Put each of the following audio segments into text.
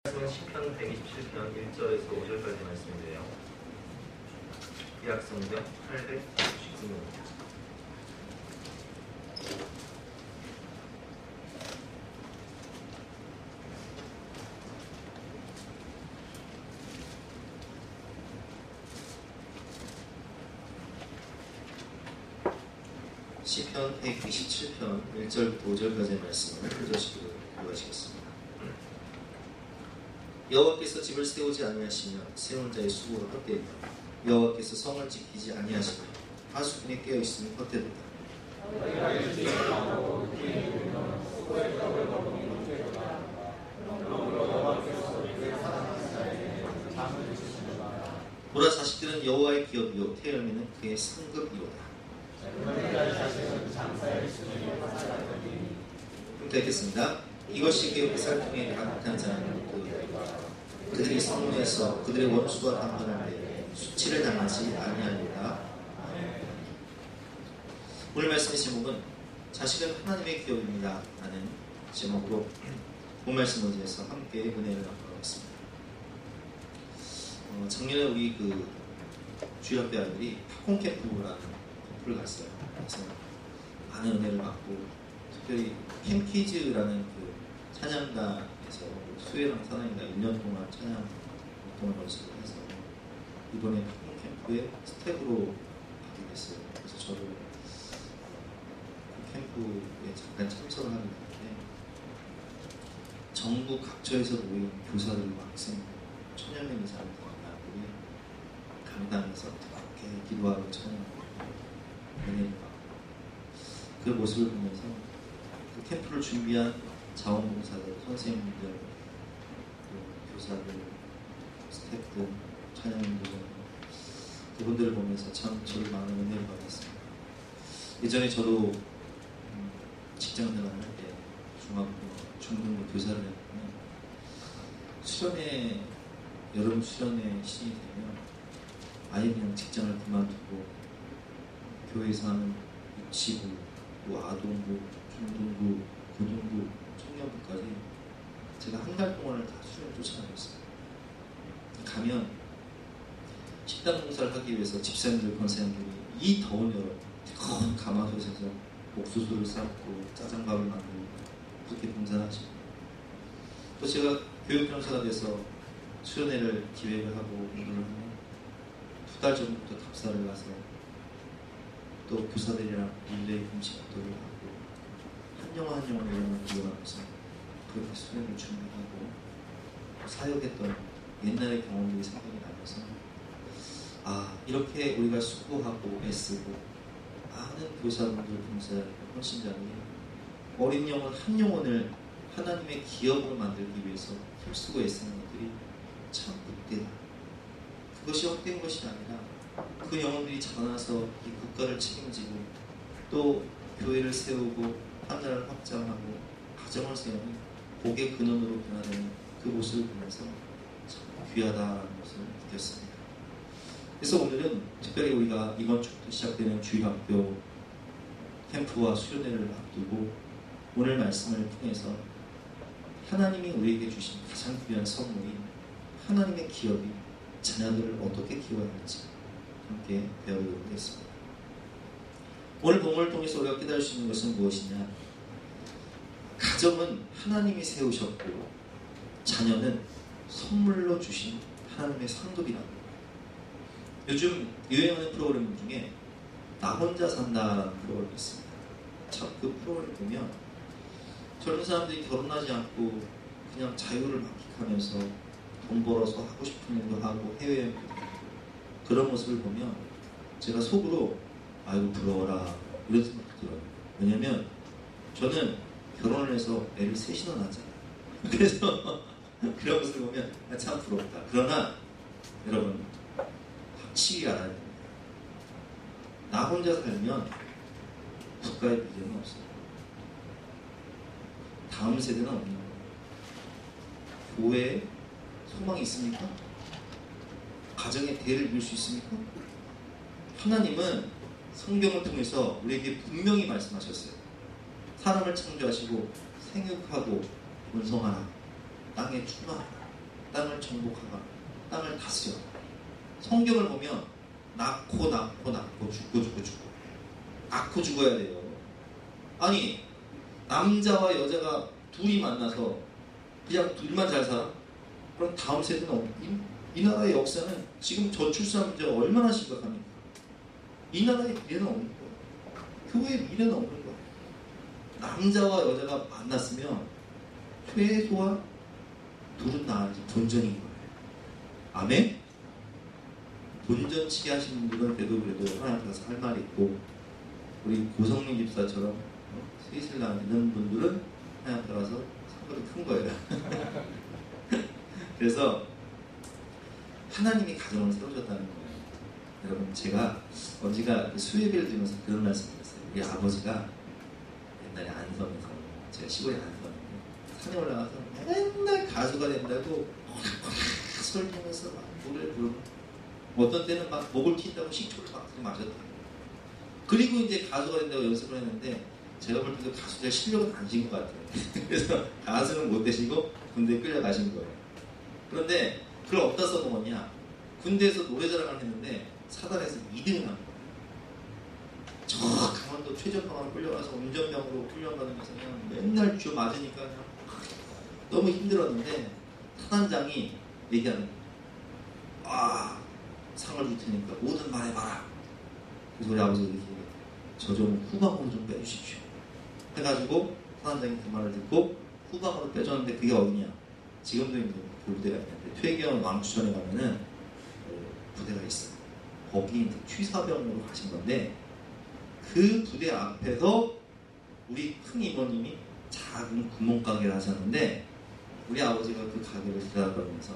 말씀은 시편 127편 1절에서 5절까지 말씀인데요. 약성경 899면 시편 127편 1절부터 5절까지의 말씀을 읽으시기로 구하시겠습니다. 여호와께서 집을 세우지 아니하시며 세운 자의 수고가 헛되리라. 여호와께서 성을 지키지 아니하시며 하수군에 깨어있으니 헛되도다. 보라, 자식들은 여호와의 기업이요 태열매는 그의 상급이로다. 읽겠습니다. 이것이 그 살통에 가득한 자는 그들이 성문에서 그들의 원수가 담판할 때 수치를 당하지 아니하리라. 오늘 말씀의 제목은 자식은 하나님의 기업입니다 라는 제목으로 본 말씀 의지해서 함께 은혜를 나누겠습니다. 작년에 우리 주일학교 아이들이 팝콘 캠프라는 캠프를 갔어요. 그래서 많은 은혜를 받고, 특별히 캠키즈라는 찬양단에서 수혜랑 사나이가 1년 동안 찬양 활동을 연습을 해서 이번에 팝콘 캠프에 스텝으로 가게 됐어요. 그래서 저를 그 캠프에 잠깐 참석을 하게 됐는데, 전국 각처에서 모인 교사들과 학생 천여 명 이상의 강단들이 강당에서 뜨겁게 기도하고 찬양하고 은혜를 받고, 그 모습을 보면서 그 캠프를 준비한 자원봉사들, 선생님들, 교사들, 스태프들, 찬양인들, 그분들을 보면서 참 저를 많은 은혜를 받았습니다. 예전에 저도 직장생활을 할 때 중학교, 중등부 교사를 했는데, 수련회, 여름 수련회 시즌이 되면 아예 그냥 직장을 그만두고 교회에서 하는 유치부, 또 아동부, 중등부, 고등부, 청년부까지 제가 한 달 동안을 다 수련을 쫓아다녔어요. 가면 식당 공사를 하기 위해서 집사님들, 권사님들이 이 더운 여름 뜨거운 가마솥에서 옥수수를 삶고 짜장밥을 만들고 그렇게 봉사를 하시고, 또 제가 교육전사가 돼서 수련회를 기획을 하고 운동을 하면 2달 전부터 답사를 가서 또 교사들이랑 릴레이 금식 기도를 하고 한 영혼 한 영혼 이름을 기억하면서 그렇게 수련을 준비하고 사역했던 옛날의 경험들이 생각이 나면서, 이렇게 우리가 수고하고 애쓰고 많은 교사분들, 봉사자들, 헌신자들이 어린 영혼 한 영혼을 하나님의 기업으로 만들기 위해서 힘쓰고 애쓰는 것들이 참 헛되다. 그것이 헛된 것이 아니라 그 영혼들이 자라나서 이 국가를 책임지고 또 교회를 세우고 하나를 확장하고 가정을 세우는 복의 근원으로 변화되는 그 모습을 보면서 참 귀하다는 것을 느꼈습니다. 그래서 오늘은 특별히 우리가 이번 주부터 시작되는 주일학교 캠프와 수련회를 앞두고 오늘 말씀을 통해서 하나님이 우리에게 주신 가장 귀한 선물이 하나님의 기업이 자녀들을 어떻게 키워야 할지 함께 배워보도록 하겠습니다. 오늘 본문을 통해서 우리가 깨달을 수 있는 것은 무엇이냐? 가정은 하나님이 세우셨고 자녀는 선물로 주신 하나님의 상급이라는 거예요. 요즘 유행하는 프로그램 중에 나 혼자 산다라는 프로그램이 있습니다. 참 그 프로그램을 보면 젊은 사람들이 결혼하지 않고 그냥 자유를 만끽하면서 돈 벌어서 하고 싶은 일도 하고 해외여행도 하고 그런 모습을 보면 제가 속으로 아이고 부러워라 이런 생각이 들어요. 왜냐면 저는 결혼을 해서 애를 셋이나 낳았잖아요. 그래서 그런 모습을 보면 참 부럽다. 그러나 여러분 확실히 알아야 됩니다. 나 혼자 살면 국가의 미래는 없어요. 다음 세대는 없는 거예요. 교회에 소망이 있습니까? 가정의 대를 이룰 수 있습니까? 하나님은 성경을 통해서 우리에게 분명히 말씀하셨어요. 사람을 창조하시고 생육하고 번성하라, 땅에 충만하라. 땅을 정복하라. 땅을 다스려. 성경을 보면 낳고 죽고 낳고 죽어야 돼요. 아니 남자와 여자가 둘이 만나서 그냥 둘만 잘 살아? 그럼 다음 세대는 없니? 이 나라의 역사는 지금 저출산 문제가 얼마나 심각합니까? 이 나라의 미래는 없는 거예요. 교회의 미래는 없는 거예요. 남자와 여자가 만났으면 최소한 둘은 나아야지 본전인 거예요. 아멘? 본전치기 하시는 분들은 그래도 하나님 앞에서 할 말이 있고, 우리 고성민 집사처럼 슬슬 나는 분들은 하나님 앞에 가서 상관이 큰 거예요. 그래서 하나님이 가정을 세우셨다는 거예요. 여러분, 제가 언제가 수요예배를 드리면서 그런 말씀을 했어요. 우리 아버지가 옛날에 안성에서, 제가 시골에 안성인데 산에 올라가서 맨날 가수가 된다고 설명해서 막 노래를 부르고, 어떤 때는 막 목을 튄다고 식초를 막 마셨다. 그리고 이제 가수가 된다고 연습을 했는데, 제가 볼 때도 가수 될 실력은 아니신 것 같아요. 그래서 가수는 못 되시고 군대에 끌려가신 거예요. 그런데 그걸 어디다 써먹었냐? 군대에서 노래자랑을 했는데 사단에서 2등을 한 거예요. 저 강원도 최전방으로 끌려가서 운전병으로 훈련받으면서 그냥 맨날 쥐어 맞으니까 그냥 너무 힘들었는데, 사단장이 얘기하는 거예요. 아, 상을 줄 테니까 뭐든 말해봐라. 그래서 우리 아버지가 이렇게 얘기해요. 저 좀 후방으로 좀 빼주십시오. 해가지고 사단장이 그 말을 듣고 후방으로 빼줬는데, 그게 어디냐? 지금도 이제 그 부대가 있는데, 퇴계원 왕추천에 가면은 부대가 있어요. 거기 이제 취사병으로 가신 건데, 그 부대 앞에서 우리 큰 이모님이 작은 구멍가게를 하셨는데, 우리 아버지가 그 가게를 들여다보면서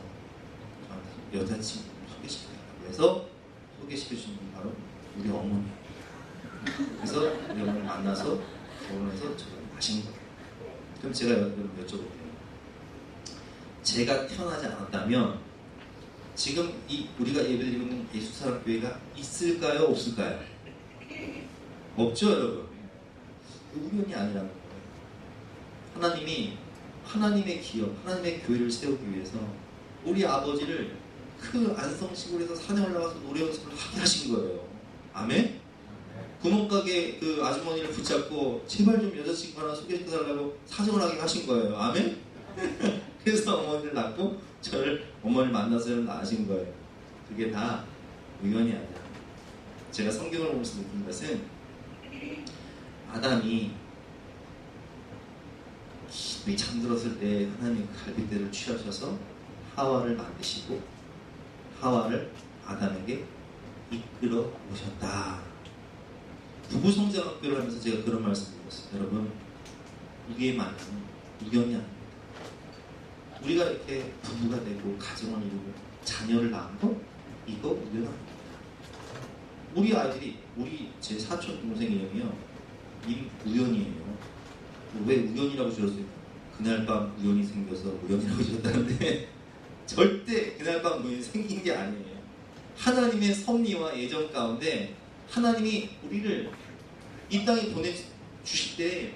저한테 여자친구 소개시켜달라고 해서 소개시켜주신 분이 바로 우리 어머니. 그래서 우리 어머니를 만나서 결혼해서 저를 마신 거예요. 그럼 제가 여쭤볼게요. 제가 태어나지 않았다면 지금 이 우리가 예배드리고 있는 예수사랑교회가 있을까요? 없을까요? 없죠, 여러분. 우연이 아니라는 거예요. 하나님이 하나님의 기업, 하나님의 교회를 세우기 위해서 우리 아버지를 그 안성시골에서 산에 올라가서 노래 연습을 하게 하신 거예요. 아멘? 구멍가게 그 아주머니를 붙잡고 제발 좀 여자친구 하나 소개시켜달라고 사정을 하게 하신 거예요. 아멘? 그래서 어머니를 낳고 저를 어머니를 만나서 낳으신 거예요. 그게 다 우연이 아니라, 제가 성경을 보면서 느낀 것은, 아담이 깊이 잠들었을 때 하나님이 갈빗대를 취하셔서 하와를 만드시고 하와를 아담에게 이끌어 오셨다. 부부성장학교를 하면서 제가 그런 말씀을 드렸어요. 여러분, 우리의 만남은 우연이 아닙니다. 우리가 이렇게 부부가 되고 가정을 이루고 자녀를 낳은 거, 이거 우연 아닙니다. 우리 아이들이, 우리 제 사촌 동생 이름이요, 임우연이에요. 왜 우연이라고 지었어요? 그날 밤 우연이 생겨서 우연이라고 지었다는데 절대 그날 밤 우연이 생긴 게 아니에요. 하나님의 섭리와 예정 가운데 하나님이 우리를 이 땅에 보내주실 때,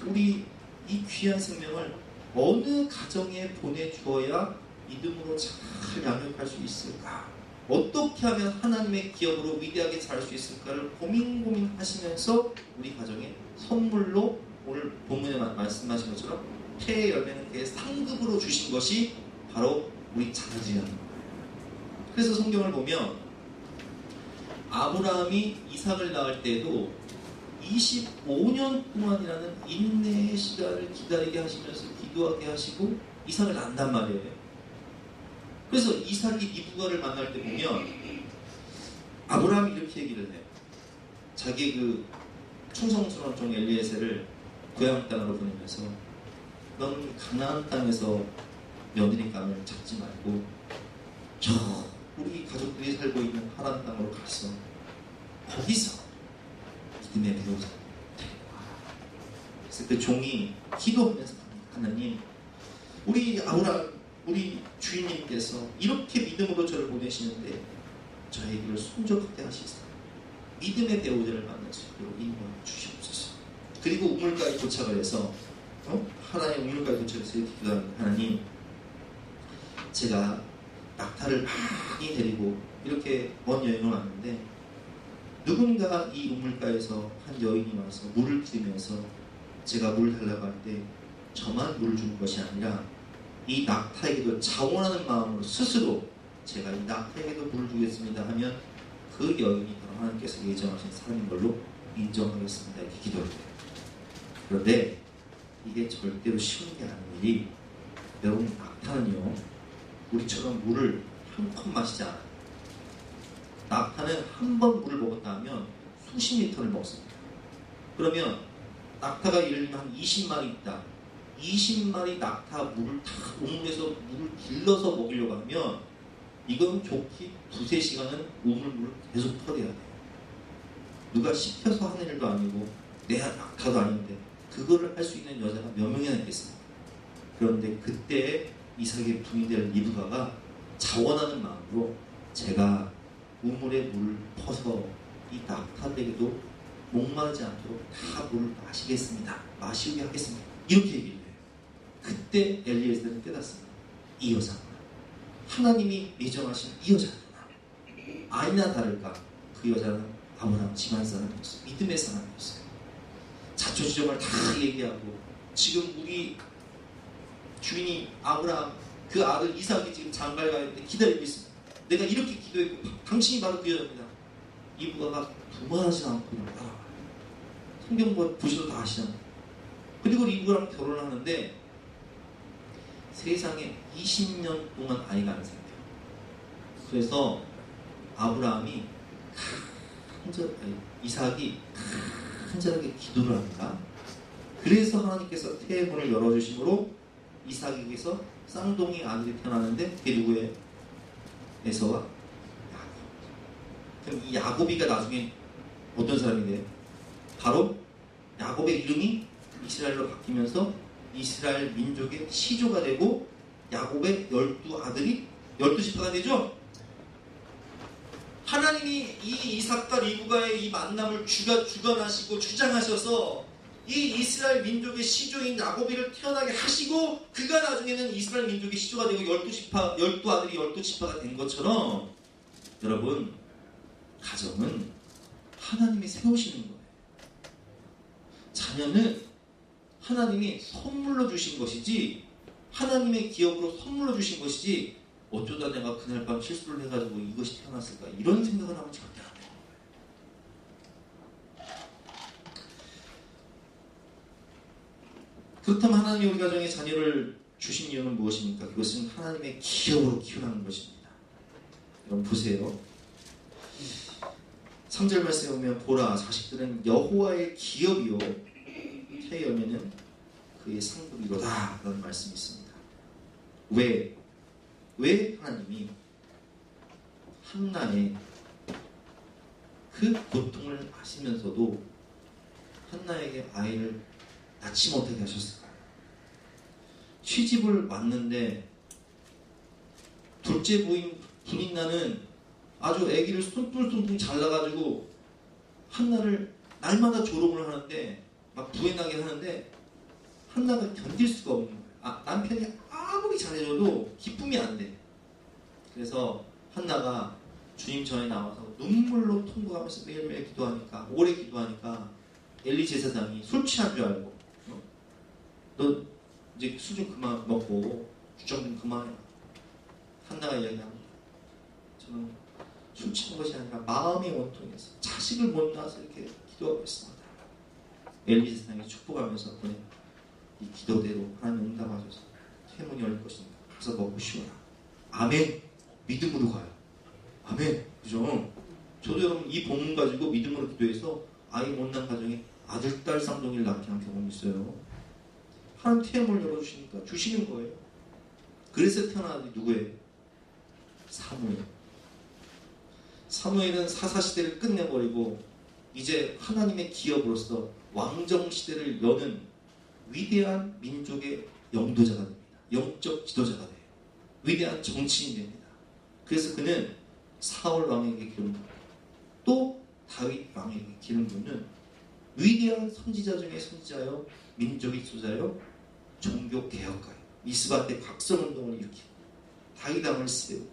우리 이 귀한 생명을 어느 가정에 보내주어야 믿음으로 잘 양육할 수 있을까? 어떻게 하면 하나님의 기업으로 위대하게 자랄 수 있을까를 고민하시면서 우리 가정에 선물로, 오늘 본문에 말씀하신 것처럼 폐의 열매는 그의 상급으로 주신 것이 바로 우리 자녀들이라는 거예요. 그래서 성경을 보면 아브라함이 이삭을 낳을 때에도 25년 동안이라는 인내의 시간을 기다리게 하시면서 기도하게 하시고 이삭을 낳는단 말이에요. 그래서 이삭이 리브가를 만날 때 보면 아브라함이 이렇게 얘기를 해요. 자기 그 충성스러운 종 엘리에셀을 고향 땅으로 보내면서, 넌 가나안 땅에서 며느리감을 찾지 말고 저 우리 가족들이 살고 있는 하란 땅으로 가서 거기서 믿음의 배우자 데리고 와라. 그래서 그 종이 기도하면서, 하나님, 우리 아브라함, 우리 주인님께서 이렇게 믿음으로 저를 보내시는데 저에게를 순종하게 하시사 믿음의 배우자를 만날 수 있도록 인도해 주시옵소서. 그리고 우물가에 도착을 해서 하나님 우물가에 도착해서 이렇게 기도하는, 하나님, 제가 낙타를 많이 데리고 이렇게 먼 여행을 왔는데 누군가 이 우물가에서 한 여인이 와서 물을 뿌리면서 제가 물 달라고 할 때 저만 물을 주는 것이 아니라 이 낙타에게도 자원하는 마음으로 스스로 제가 이 낙타에게도 물을 주겠습니다 하면 그 여인이 바로 하나님께서 예정하신 사람인 걸로 인정하겠습니다. 이렇게 기도를 해요. 그런데 이게 절대로 쉬운 게 아닌 일이 여러분 낙타는요 우리처럼 물을 한 컵 마시지 않아요. 낙타는 한 번 물을 먹었다 하면 수십 리터를 먹습니다. 그러면 낙타가 예를 들면 한 20마리 있다. 20마리 낙타 물을 다 우물에서 물을 길러서 먹이려고 하면 이건 좋기 2-3시간은 우물물을 계속 털어야 돼요. 누가 시켜서 하는 일도 아니고 내 낙타도 아닌데 그거를 할 수 있는 여자가 몇 명이나 있겠습니까? 그런데 그때 이삭의 부인이 될 리브가가 자원하는 마음으로 제가 우물에 물을 퍼서 이 낙타들에게도 목마르지 않도록 다 물을 마시겠습니다. 마시게 하겠습니다. 이렇게 얘기를 해요. 그때 엘리에셀은 깨닫습니다. 이 여자구나. 하나님이 예정하신 이 여자구나. 아니나 다를까 그 여자는 아브라함 집안 사람이었어요. 믿음의 사람이었어요. 자초지종을 다 얘기하고 지금 우리 주인이 아브라함 그 아들 이삭이 지금 장가를 가는데 기다리고 있습니다. 내가 이렇게 기도했고 당신이 바로 그 여자입니다. 이브가가 두말하지 않고 그냥 따라와요. 성경 보셔도 다 아시잖아요. 그리고 리브가랑 결혼을 하는데 세상에 20년 동안 아이가 안 생겨요. 그래서 아브라함이 이삭이 간절하게 기도를 합니다. 그래서 하나님께서 태의 문을 열어주심으로 이삭에게서 쌍둥이 아들이 태어나는데 그게 누구예요? 에서와 야곱. 그럼 이 야곱이가 나중에 어떤 사람이 돼요? 바로 야곱의 이름이 이스라엘로 바뀌면서 이스라엘 민족의 시조가 되고 야곱의 12아들이 12지파가 되죠? 하나님이 이 이삭과 리브가의 이 만남을 주관하시고 주장하셔서 이 이스라엘 민족의 시조인 야곱이를 태어나게 하시고 그가 나중에는 이스라엘 민족의 시조가 되고 12아들이 12지파가 된 것처럼 여러분 가정은 하나님이 세우시는 거예요. 자녀는 하나님이 선물로 주신 것이지 하나님의 기업으로 선물로 주신 것이지 어쩌다 내가 그날 밤 실수를 해가지고 이것이 태어났을까 이런 생각을 하면 절대 안 돼요. 그렇다면 하나님이 우리 가정에 자녀를 주신 이유는 무엇입니까? 그것은 하나님의 기업으로 키우라는 것입니다. 여러분 보세요. 3절 말씀에 보면 보라 자식들은 여호와의 기업이요 태의 열매는 그의 상급이로다 라는 말씀이 있습니다. 왜 하나님이 한나의 그 고통을 아시면서도 한나에게 아이를 낳지 못하게 하셨을까요? 시집을 왔는데 둘째 부인 분인나는 아주 아기를 손톱 잘라가지고 한나를 날마다 조롱을 하는데 막 부인하게 하는데 한나가 견딜 수가 없는 거예요. 남편이 아무리 잘해줘도 기쁨이 안 돼. 그래서 한나가 주님 전에 나와서 눈물로 통곡하면서 매일매일 기도하니까 오래 기도하니까 엘리 제사장이 술 취한 줄 알고 너 이제 술 좀 그만 먹고 주정 좀 그만해. 한나가 이야기합니다. 저는 술 취한 것이 아니라 마음이 원통해서 자식을 못 낳아서 이렇게 기도하고 있습니다. 엘리 제사장이 축복하면서 이 기도대로 하나님 응답하셔서 태문이 열릴 것이니까 가서 먹고 쉬어라. 아멘. 믿음으로 가요. 아멘. 그죠? 저도 여러분 이 본문 가지고 믿음으로 기도해서 아이 못 낳은 가정에 아들, 딸 쌍둥이를 낳게 한 경험이 있어요. 하나님 태문을 열어주시니까 주시는 거예요. 그래서 태어난 아들이 누구예요? 사무엘. 사무엘은 사사시대를 끝내버리고 이제 하나님의 기업으로서 왕정시대를 여는 위대한 민족의 영도자가 됩니다. 영적 지도자가 돼요. 위대한 정치인이 됩니다. 그래서 그는 사울 왕에게 기름 부고 또 다윗 왕에게 기름 부는 위대한 선지자 중에 선지자요, 민족의 지도자요, 종교 개혁가요. 미스바 때 각성운동을 일으키고 자기당을 세우고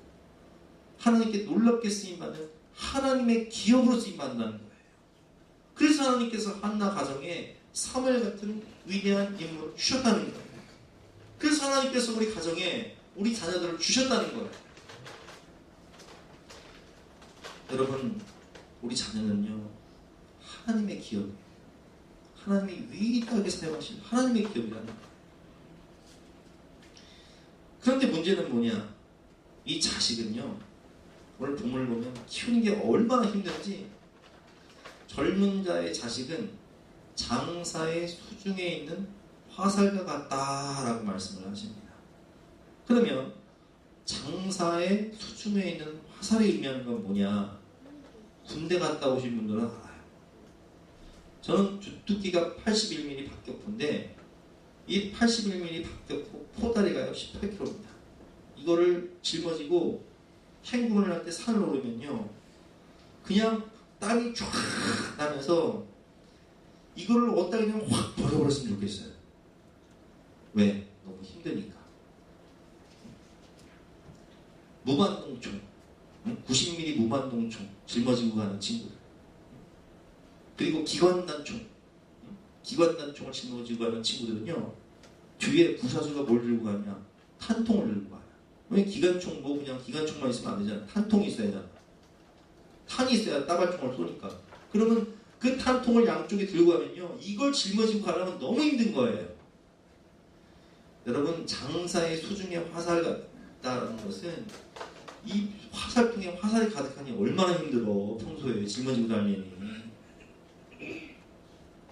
하나님께 놀랍게 쓰임받는 하나님의 기업으로 쓰임받는다는 거예요. 그래서 하나님께서 한나 가정에 사무엘 같은 위대한 인물을 주셨다는 거예요. 그래서 하나님께서 우리 가정에 우리 자녀들을 주셨다는 거예요. 여러분, 우리 자녀는요, 하나님의 기업이에요. 하나님이 위대하게 사용하신 하나님의 기업이라는 거예요. 그런데 문제는 뭐냐? 이 자식은요, 오늘 본문을 보면 키우는 게 얼마나 힘든지, 젊은 자의 자식은 장사의 수중에 있는 화살과 같다라고 말씀을 하십니다. 그러면 장사의 수중에 있는 화살이 의미하는 건 뭐냐? 군대 갔다 오신 분들은 알아요. 저는 주특기가 81mm 박격포인데 이 81mm 박격포 포다리가요 18kg입니다. 이거를 짊어지고 행군을 할 때 산을 오르면요, 그냥 땀이 쫙 나면서 이거를 어디다 그냥 확 버려버렸으면 좋겠어요. 왜? 너무 힘드니까. 무반동총, 90mm 무반동총 짊어지고 가는 친구들, 그리고 기관단총을 짊어지고 가는 친구들은요, 뒤에 부사수가 뭘 들고 가냐? 탄통을 들고 가요. 왜? 기관총 그냥 기관총만 있으면 안 되잖아. 탄통이 있어야 되잖아. 탄이 있어야 따발총을 쏘니까. 그러면 그 탄통을 양쪽에 들고 가면요, 이걸 짊어지고 가려면 너무 힘든 거예요. 여러분, 장사의 수중에 화살 같다는 것은 이 화살통에 화살이 가득하니 얼마나 힘들어. 평소에 짊어지고 다니니.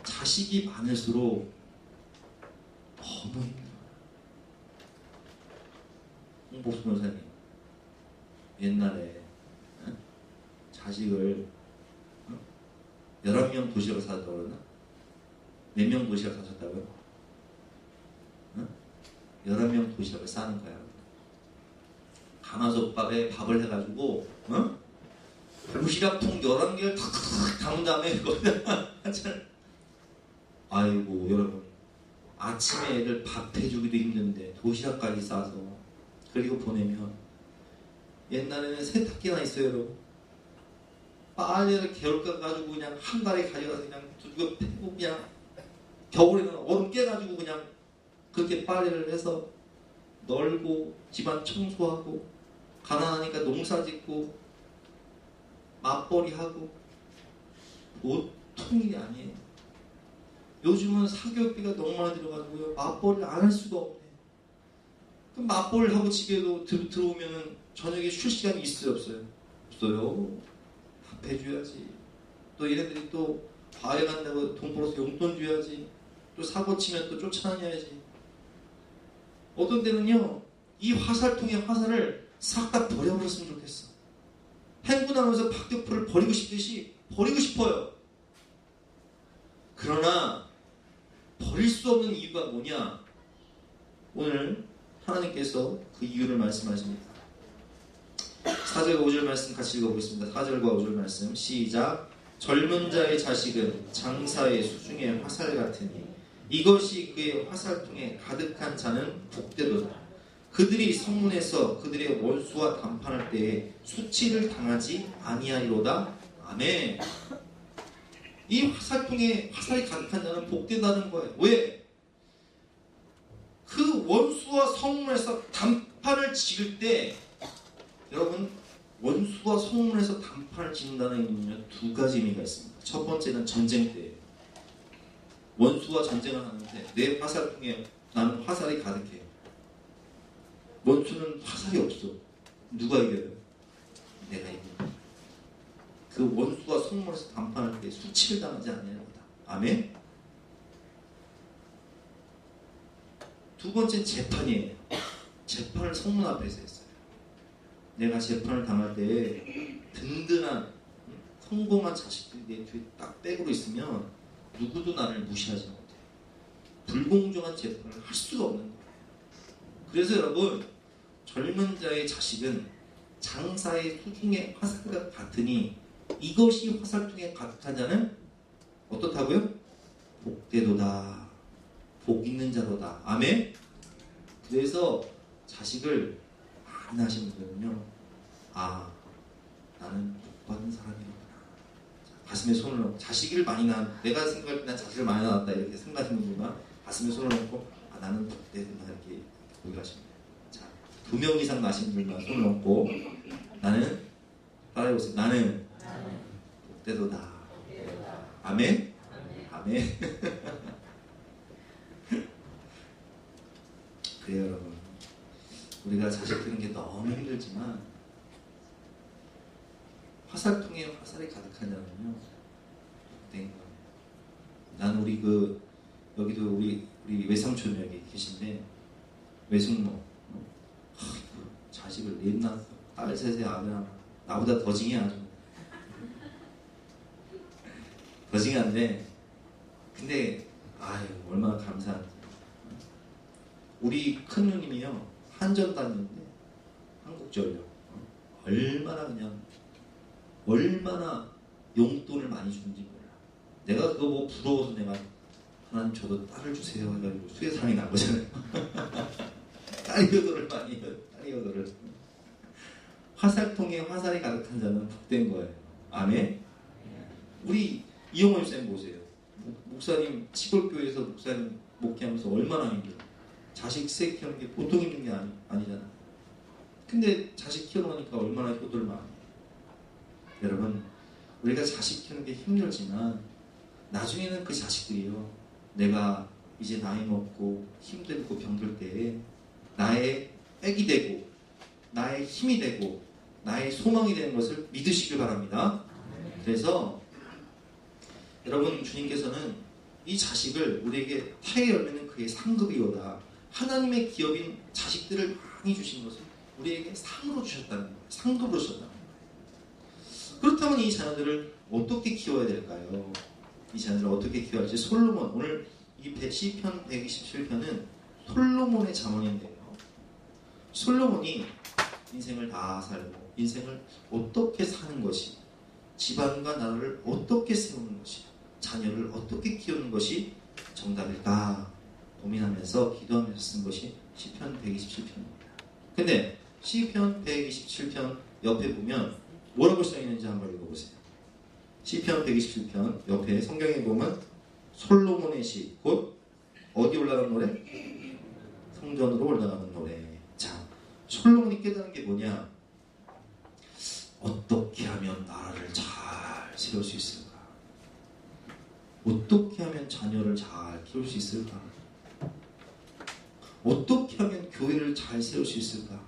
자식이 많을수록 너무 힘들어요. 홍복수 변호사님, 옛날에 자식을 11명 도시락을 사줬다고 그러나? 몇 명 도시락 사줬다고요? 11명 도시락을 싸는 거야. 가마솥밥에 밥을 해가지고 도시락통 11개를 탁 담은 다음에 거기다 아이고, 여러분, 아침에 애들 밥 해주기도 힘든데 도시락까지 싸서 그리고 보내면, 옛날에는 세탁기나 있어요, 여러분. 빨래를 개울가 가지고 그냥 한 달에 가져가서 그냥 두고 패고, 그냥 겨울에는 얼음 깨가지고 그냥 그렇게 빨래를 해서 널고 집안 청소하고, 가난하니까 농사 짓고 맞벌이하고, 보통 일이 아니에요. 요즘은 사교육비가 너무 많이 들어가지고요, 맞벌이를 안 할 수가 없네. 그럼 맞벌이를 하고 집에도 들어오면은 저녁에 쉴 시간이 있어요, 없어요? 없어요. 밥 해줘야지. 또 얘네들이 또 과외 간다고 돈 벌어서 용돈 줘야지. 또 사고 치면 또 쫓아다녀야지. 어떤 때는요, 이 화살통에 화살을 싹 다 버려버렸으면 좋겠어. 행군하면서 박격포를 버리고 싶듯이 버리고 싶어요. 그러나 버릴 수 없는 이유가 뭐냐? 오늘 하나님께서 그 이유를 말씀하십니다. 4절과 5절 말씀 같이 읽어보겠습니다. 4절과 5절 말씀 시작. 젊은 자의 자식은 장사의 수중에 화살 같으니 이것이 그의 화살통에 가득한 자는 복되도다. 그들이 성문에서 그들의 원수와 담판할 때에 수치를 당하지 아니하리로다. 아멘. 이 화살통에 화살이 가득한 자는 복되다는 거예요. 왜? 그 원수와 성문에서 담판을 지을 때, 여러분, 원수와 성문에서 담판을 짓는다는 의미는 두 가지 의미가 있습니다. 첫 번째는 전쟁 때예요. 원수와 전쟁을 하는데 내 화살통에 나는 화살이 가득해. 원수는 화살이 없어. 누가 이겨요? 내가 이깁니다. 그 원수와 성문에서 담판할 때 수치를 당하지 않으려다. 아멘? 두 번째는 재판이에요. 재판을 성문 앞에서 했어요. 내가 재판을 당할 때 든든한 성공한 자식들이 내 뒤에 딱 백으로 있으면 누구도 나를 무시하지 못해. 불공정한 재판을 할 수가 없는 거예요. 그래서 여러분, 젊은 자의 자식은 장사의 수중에 화살과 같으니 이것이 화살통에 가득한 자는 어떻다고요? 복되도다. 복 있는 자로다. 아멘? 그래서 자식을 많이 나신 분들은요, 아, 나는 복받은 사람이구나. 가슴에 손을 넣고, 자식을 많이 낳은, 내가 생각할 때 난 자식을 많이 낳았다 이렇게 생각하시는 분만 가슴에 손을 넣고, 아, 나는 복되구나 이렇게 고백하십니다. 자, 2명 이상 나신 분만 손을 넣고, 나는, 따라해보세요. 나는 복되도다. 아멘? 아멘. 그래요, 여러분. 우리가 자식 키우는 게 너무 힘들지만 화살통에 화살이 가득한 자는요, 복된 거예요. 난 우리 여기도 우리 외삼촌 여기 계신데, 외숙모, 자식을 넷 낳았어. 딸 셋에 아들 하나. 나보다 더 징해 아주. 더 징한데, 근데 아유 얼마나 감사한지. 우리 큰 누님이요, 한전 다녔는데 한국전력 얼마나 용돈을 많이 주는지 몰라. 내가 그거 뭐 부러워서 내가 하나님 저도 딸을 주세요 해가지고 수혜상이 난 거잖아요. 딸 효도를 많이 해요. 딸 효도를. 화살통에 화살이 가득한 자는 복된 거예요. 아멘. 우리 이용원 쌤 보세요. 목사님 시골교회에서 목사님 목회하면서 얼마나 힘들어. 자식 셋 키우는 게 보통 힘든 게 아니잖아. 근데 자식 키워놓으니까 얼마나 효도를 많이 해요. 여러분, 우리가 자식 키우는 게 힘들지만 나중에는 그 자식들이요, 내가 이제 나이 먹고 힘들고 병들 때에 나의 백이 되고 나의 힘이 되고 나의 소망이 되는 것을 믿으시길 바랍니다. 그래서 여러분, 주님께서는 이 자식을 우리에게 타의 열매는 그의 상급이오다. 하나님의 기업인 자식들을 많이 주신 것을 우리에게 상으로 주셨다는 거예요. 상급으로 주셨다는 거예요. 그렇다면 이 자녀들을 어떻게 키워야 될까요? 이 자녀들을 어떻게 키워야 할지, 솔로몬, 오늘 이 시편 127편은 솔로몬의 잠언인데요, 솔로몬이 인생을 다 살고 인생을 어떻게 사는 것이, 집안과 나라를 어떻게 세우는 것이, 자녀를 어떻게 키우는 것이 정답일까 고민하면서 기도하면서 쓴 것이 시편 127편입니다. 근데 시편 127편 옆에 보면 뭐라고 써있는지 한번 읽어보세요. 시편 127편 옆에 성경에 보면 솔로몬의 시, 곧 어디 올라가는 노래? 성전으로 올라가는 노래. 자, 솔로몬이 깨달은 게 뭐냐? 어떻게 하면 나라를 잘 세울 수 있을까? 어떻게 하면 자녀를 잘 키울 수 있을까? 어떻게 하면 교회를 잘 세울 수 있을까?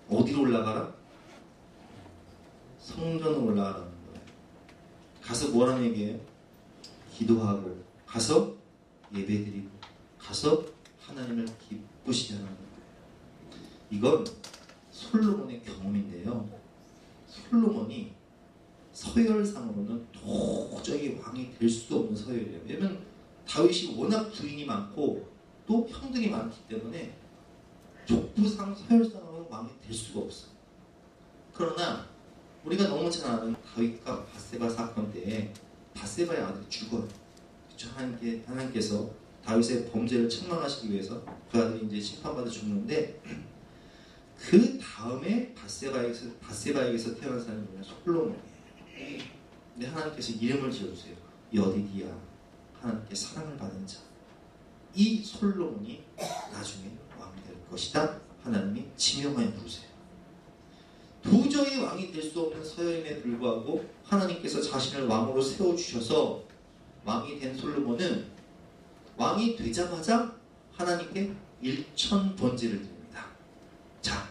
어디로 올라가라? 성전으로 올라가라는 거예요. 가서 뭐라는 얘기예요? 기도하고, 가서 예배드리고, 가서 하나님을 기쁘시게 하는 거예요. 이건 솔로몬의 경험인데요, 솔로몬이 서열상으로는 도저히 왕이 될 수 없는 서열이에요. 왜냐면 다윗이 워낙 부인이 많고 또 형들이 많기 때문에 족부상 서열상으로 왕이 될 수가 없어요. 그러나 우리가 너무 잘 아는 다윗과 밧세바 사건 때에 밧세바의 아들이 죽어요. 하나님께서 다윗의 범죄를 책망하시기 위해서 그 아들이 이제 심판받아 죽는데, 그 다음에 밧세바에게서 태어난 사람이 뭐냐? 솔로몬이에요. 근데 하나님께서 이름을 지어주세요. 여디디야, 하나님께 사랑을 받은 자. 이 솔로몬이 나중에 왕이 될 것이다. 하나님이 지명하여 부르세요. 도저히 왕이 될 수 없는 서열임에 불구하고 하나님께서 자신을 왕으로 세워주셔서 왕이 된 솔로몬은 왕이 되자마자 하나님께 1000번제를 드립니다. 자,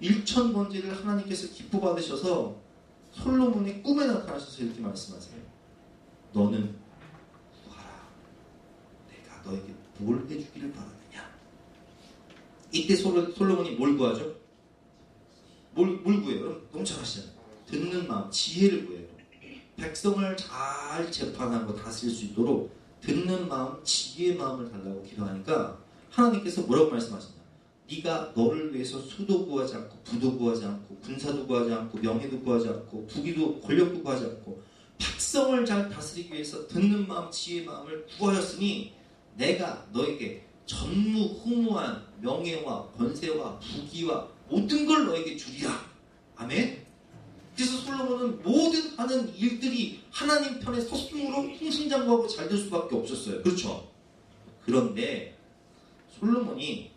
1000번제를 하나님께서 기뻐 받으셔서 솔로몬이 꿈에 나타나셔서 이렇게 말씀하세요. 너는 구하라. 내가 너에게 뭘 해주기를 바라느냐. 이때 솔로몬이 뭘 구하죠? 뭘 구해요? 여러분 너무 잘 아시잖아요. 듣는 마음, 지혜를 구해요. 백성을 잘 재판하고 다스릴 수 있도록 듣는 마음, 지혜의 마음을 달라고 기도하니까 하나님께서 뭐라고 말씀하시냐? 네가 너를 위해서 수도 구하지 않고 부도 구하지 않고 군사도 구하지 않고 명예도 구하지 않고 부귀도 권력도 구하지 않고 백성을 잘 다스리기 위해서 듣는 마음, 지혜의 마음을 구하였으니 내가 너에게 전무후무한 명예와 권세와 부귀와 모든 걸 너에게 주리라. 아멘. 그래서 솔로몬은 모든 하는 일들이 하나님 편에 섰으므로 승승장구하고 잘 될 수밖에 없었어요. 그렇죠? 그런데 솔로몬이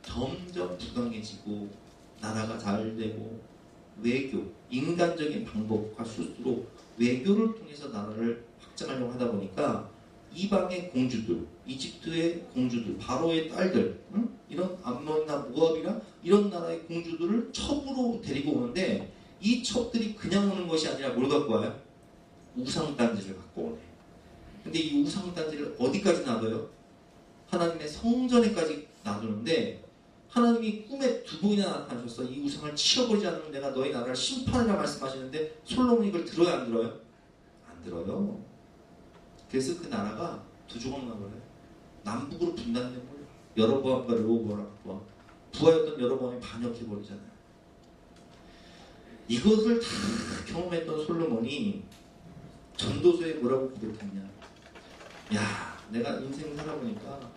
점점 부강해지고 나라가 잘 되고 외교, 인간적인 방법과 수수로 외교를 통해서 나라를 확장하려고 하다 보니까 이방의 공주들, 이집트의 공주들, 바로의 딸들, 이런 암몬이나 모압이나 이런 나라의 공주들을 첩으로 데리고 오는데 이 첩들이 그냥 오는 것이 아니라 뭘 갖고 와요? 우상단지를 갖고 오네. 근데 이 우상단지를 어디까지 놔둬요? 하나님의 성전에까지 놔두는데 하나님이 꿈에 2번이나 나타나셔서 이 우상을 치워버리지 않으면 내가 너희 나라를 심판하라 말씀하시는데 솔로몬이 이걸 들어요 안 들어요? 안 들어요. 그래서 그 나라가 2조각 나버려요. 남북으로 분단된 거예요. 여로보암과 르호보암과 부하였던 여로보암이 반역해버리잖아요. 이것을 다 경험했던 솔로몬이 전도서에 뭐라고 고백했냐. 야, 내가 인생 살아보니까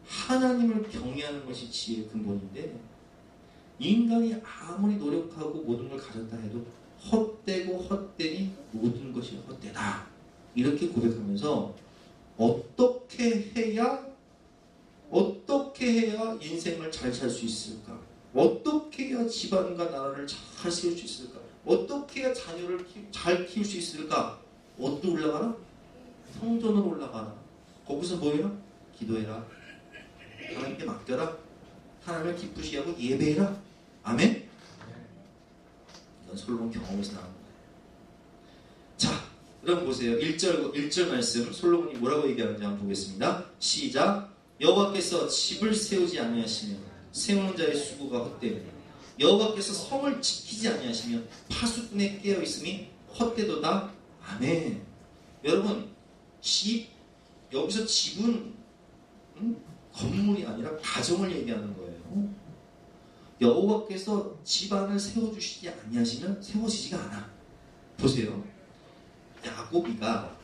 하나님을 경외하는 것이 지혜의 근본인데 인간이 아무리 노력하고 모든 걸 가졌다 해도 헛되고 헛되니 모든 것이 헛되다. 이렇게 고백하면서 어떻게 해야 인생을 잘 살 수 있을까? 어떻게 해야 집안과 나라를 잘 세울 수 있을까? 어떻게 해야 자녀를 잘 키울 수 있을까? 어디로 올라가라? 성전으로 올라가라. 거기서 뭐해라? 기도해라. 하나님께 맡겨라. 하나님을 기쁘시게 하고 예배해라. 아멘? 이건 솔로몬 경험에서 나온 거예요. 자, 여러분 보세요. 1절 말씀 솔로몬이 뭐라고 얘기하는지 한번 보겠습니다. 시작. 여호와께서 집을 세우지 아니하시면 세우는 자의 수고가 헛되며 여호와께서 성을 지키지 아니하시면 파수꾼에 깨어있음이 헛되도다. 아멘. 여러분 여기서 집은 건물이 아니라 가정을 얘기하는 거예요. 여호와께서 집안을 세워주시지 아니하시면 세워지지가 않아. 보세요. 야곱이가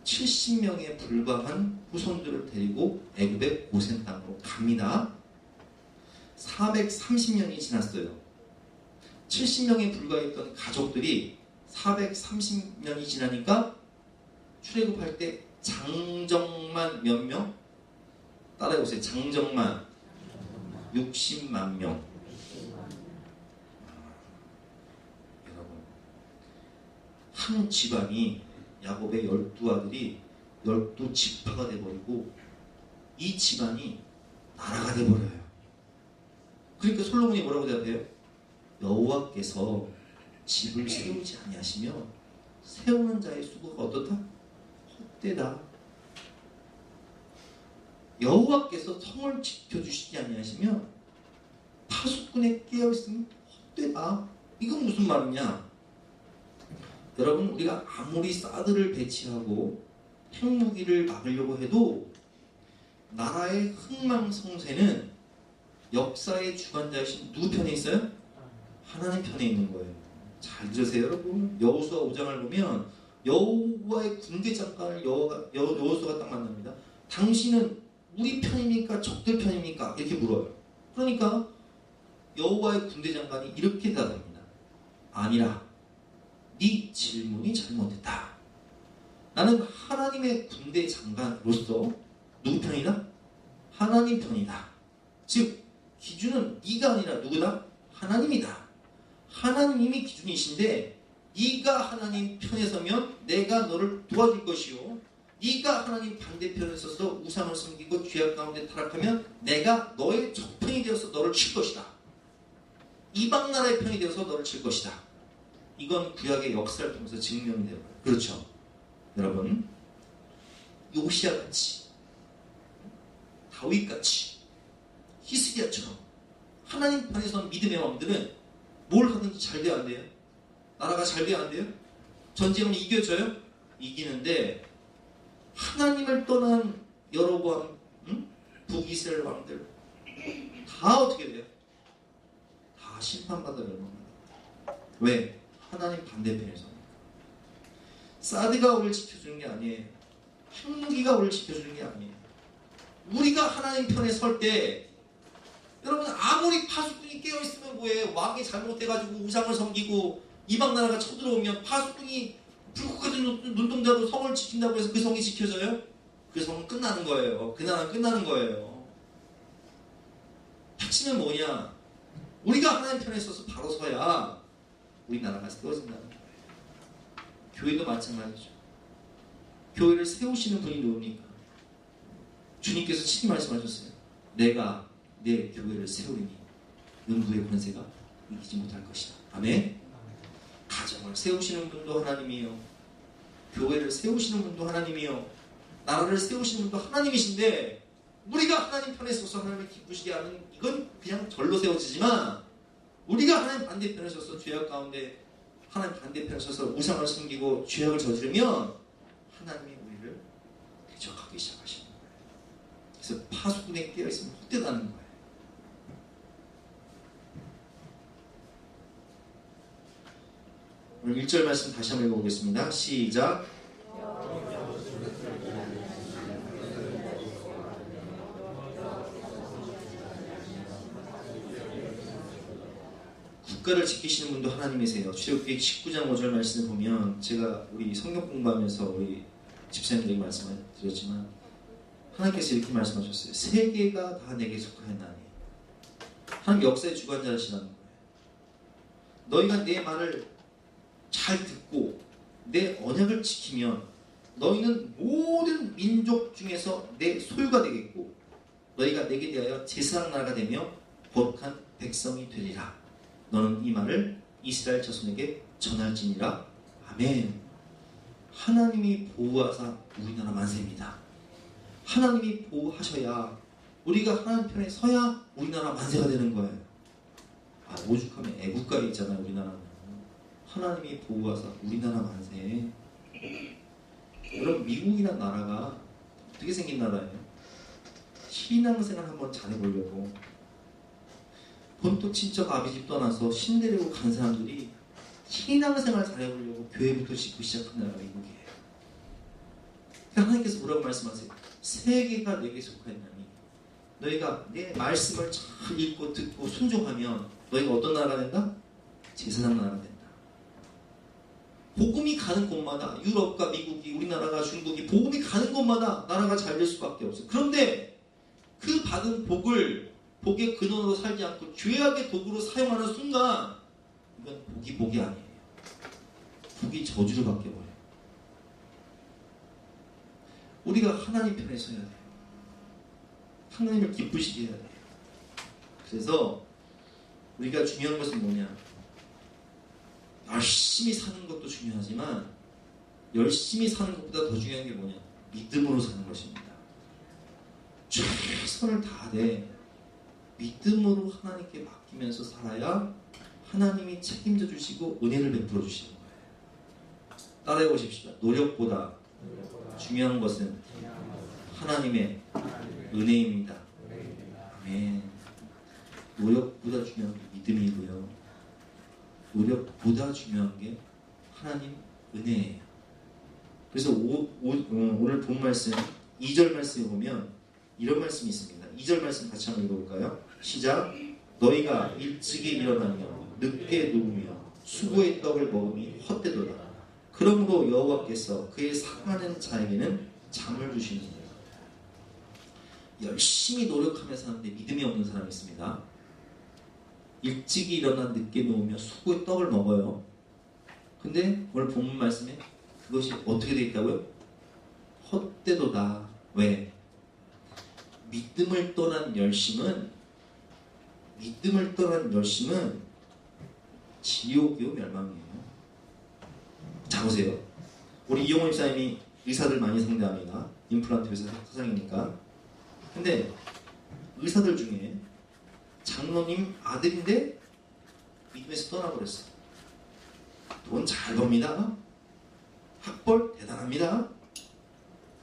70명에 불과한 후손들을 데리고 애굽의 고센 땅으로 갑니다. 430년이 지났어요. 70명에 불과했던 가족들이 430년이 지나니까 출애굽할 때 장정만 몇 명? 따라해보세요. 장정만 60만 명. 여러분, 한 집안이 야곱의 12아들이 12지파가 돼버리고 이 집안이 나라가 돼버려요. 그러니까 솔로몬이 뭐라고 대답해요? 여호와께서 집을 세우지 아니하시면 세우는 자의 수고가 어떻다? 헛되다. 여호와께서 성을 지켜주시지 아니하시면 파수꾼에 깨어있으면 헛되다. 이건 무슨 말이냐? 여러분, 우리가 아무리 사드를 배치하고 핵무기를 막으려고 해도 나라의 흥망성쇠는 역사의 주관자이신 누구 편에 있어요? 하나님 편에 있는 거예요. 잘 들으세요, 여러분. 여호수아 5장을 보면 여호와의 군대 장관을 여호수아가 딱 만납니다. 당신은 우리 편입니까? 적들 편입니까? 이렇게 물어요. 그러니까 여호와의 군대 장관이 이렇게 대답합니다. 아니라 네 질문이 잘못됐다. 나는 하나님의 군대 장관으로서 누구 편이다? 하나님 편이다. 즉 기준은 네가 아니라 누구다? 하나님이다. 하나님이 기준이신데 네가 하나님 편에 서면 내가 너를 도와줄 것이요, 네가 하나님 반대편에 서서 우상을 섬기고 죄악 가운데 타락하면 내가 너의 적편이 되어서 너를 칠 것이다. 이방 나라의 편이 되어서 너를 칠 것이다. 이건 구약의 역사를 통해서 증명돼요. 그렇죠? 여러분, 요시아같이, 다윗같이, 히스기야처럼 하나님 편에 선 믿음의 왕들은 뭘 하든지 잘 돼야 안 돼요? 나라가 잘 돼야 안 돼요? 전쟁은 이겨져요? 이기는데 하나님을 떠난 여로보암, 북이스라엘 왕들 다 어떻게 돼요? 다 심판받아 멸망합니다. 왜? 하나님 반대편에서. 사드가 우리를 지켜주는 게 아니에요. 핵무기가 우리를 지켜주는 게 아니에요. 우리가 하나님 편에 설 때 여러분, 아무리 파수꾼이 파수꾼이 깨어있으면 뭐해. 왕이 잘못해가지고 우상을 섬기고 이방 나라가 쳐들어오면 파수꾼이 불꽃 같은 눈동자로 성을 지킨다고 해서 그 성이 지켜져요? 그 성은 끝나는 거예요. 그 나라는 끝나는 거예요. 핵심은 뭐냐? 우리가 하나님 편에 서서 바로 서야 우리나라가 세워진다는 거예요. 교회도 마찬가지죠. 교회를 세우시는 분이 누굽니까? 주님께서 친히 말씀하셨어요. 내가 내 교회를 세우리니 음부의 권세가 이기지 못할 것이다. 아멘. 가정을 세우시는 분도 하나님이요, 교회를 세우시는 분도 하나님이요, 나라를 세우시는 분도 하나님이신데 우리가 하나님 편에 서서 하나님을 기쁘시게 하는, 이건 그냥 절로 세워지지만 우리가 하나님 반대편에 서서 죄악 가운데 하나님 반대편에 서서 우상을 섬기고 죄악을 저지르면 하나님이 우리를 대적하기 시작하시는 거예요. 그래서 파수꾼에 깨어있으면 헛되다는 거예요. 오늘 1절 말씀 다시 한번 읽어보겠습니다. 시작. 국가를 지키시는 분도 하나님이세요. 출애굽기 19장 5절 말씀을 보면, 제가 우리 성경 공부하면서 우리 집사님들에게 말씀을 드렸지만 하나님께서 이렇게 말씀하셨어요. 세계가 다 내게 속하였나니. 하나님 역사의 주관자시라는 거예요. 너희가 내 말을 잘 듣고 내 언약을 지키면 너희는 모든 민족 중에서 내 소유가 되겠고 너희가 내게 대하여 제사장 나라가 되며 거룩한 백성이 되리라. 너는 이 말을 이스라엘 자손에게 전할지니라. 아멘. 하나님이 보호하사 우리나라 만세입니다. 하나님이 보호하셔야, 우리가 하나님 편에 서야 우리나라 만세가 되는 거예요. 오죽하면 애국가에 있잖아요. 우리나라는 하나님이 보호하사 우리나라 만세. 여러분, 미국이란 나라가 어떻게 생긴 나라예요? 신앙생활 한번 잘해보려고 본토 친척 아비집 떠나서 신대려고 간 사람들이 신앙생활 잘해보려고 교회부터 짓고 시작한 나라가 미국이에요. 하나님께서 뭐라고 말씀하세요? 세계가 내게 속하였나니 너희가 내 말씀을 잘 읽고 듣고 순종하면 너희가 어떤 나라가 된다? 제사장 나라가 된다. 복음이 가는 곳마다, 유럽과 미국이, 우리나라가, 중국이, 복음이 가는 곳마다 나라가 잘 될 수밖에 없어요. 그런데 그 받은 복을 복의 근원으로 살지 않고 죄악의 도구로 사용하는 순간 이건 복이 아니에요. 복이 저주로 바뀌어버려요. 우리가 하나님 편에 서야 돼요. 하나님을 기쁘시게 해야 돼요. 그래서 우리가 중요한 것은 뭐냐? 열심히 사는 것도 중요하지만 열심히 사는 것보다 더 중요한 게 뭐냐? 믿음으로 사는 것입니다. 최선을 다하되 믿음으로 하나님께 맡기면서 살아야 하나님이 책임져 주시고 은혜를 베풀어 주시는 거예요. 따라해 보십시다. 노력보다 중요한 것은 하나님의 은혜입니다. 아멘. 노력보다 중요한 게 믿음이고요. 노력보다 중요한 게 하나님 은혜예요. 그래서 오늘 본 말씀 2절 말씀에 보면 이런 말씀이 있습니다. 2절 말씀 같이 한번 읽어볼까요? 시작. 너희가 일찍이 일어나며 늦게 누우며 수고의 떡을 먹음이 헛되도다. 그러므로 여호와께서 그의 사랑하는 자에게는 잠을 주시느니라. 열심히 노력하며 사는데 믿음이 없는 사람이 있습니다. 일찍이 일어나 늦게 누우며 수고의 떡을 먹어요. 근데 오늘 본문 말씀에 그것이 어떻게 되어 있다고요? 헛되도다. 왜? 믿음을 떠난 열심은 지옥이요 멸망이에요. 자 보세요. 우리 이용호 집사님이 의사들 많이 상대합니다. 임플란트 의사 사장이니까. 근데 의사들 중에 장로님 아들인데 믿음에서 떠나버렸어요. 돈 잘 법니다. 학벌 대단합니다.